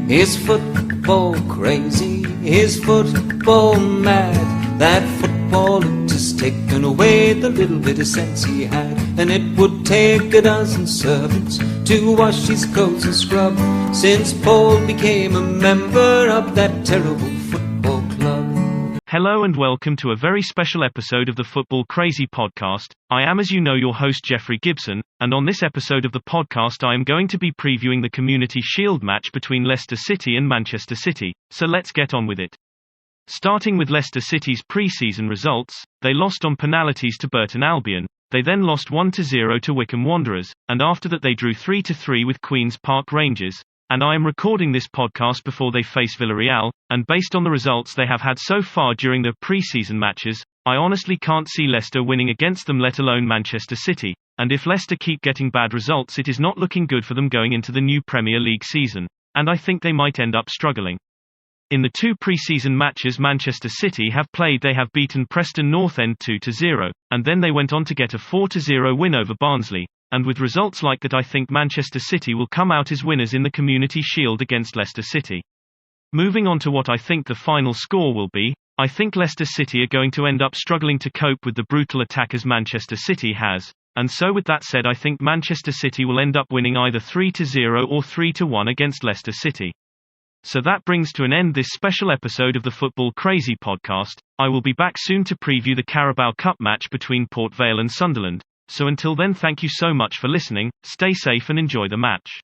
He's football crazy, he's football mad. That football had just taken away the little bit of sense he had. And it would take a dozen servants to wash his clothes and scrub, since Paul became a member of that terrible football club. Hello and welcome to a very special episode of the Football Crazy podcast. I am, as you know, your host Jeffrey Gibson, and on this episode of the podcast I am going to be previewing the Community Shield match between Leicester City and Manchester City, so let's get on with it. Starting with Leicester City's pre-season results, they lost on penalties to Burton Albion, they then lost 1-0 to Wycombe Wanderers, and after that they drew 3-3 with Queen's Park Rangers. And I am recording this podcast before they face Villarreal, and based on the results they have had so far during their pre-season matches, I honestly can't see Leicester winning against them, let alone Manchester City, and if Leicester keep getting bad results it is not looking good for them going into the new Premier League season, and I think they might end up struggling. In the two pre-season matches Manchester City have played, they have beaten Preston North End 2-0, and then they went on to get a 4-0 win over Barnsley. And with results like that I think Manchester City will come out as winners in the Community Shield against Leicester City. Moving on to what I think the final score will be, I think Leicester City are going to end up struggling to cope with the brutal attack as Manchester City has, and so with that said I think Manchester City will end up winning either 3-0 or 3-1 against Leicester City. So that brings to an end this special episode of the Football Crazy podcast. I will be back soon to preview the Carabao Cup match between Port Vale and Sunderland. So until then, thank you so much for listening, stay safe and enjoy the match.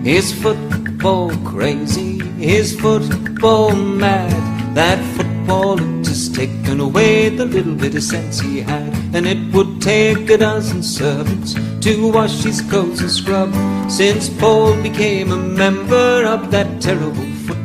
He's football crazy, he's football mad. That football had just taken away the little bit of sense he had. And it would take a dozen servants to wash his clothes and scrub, since Paul became a member of that terrible football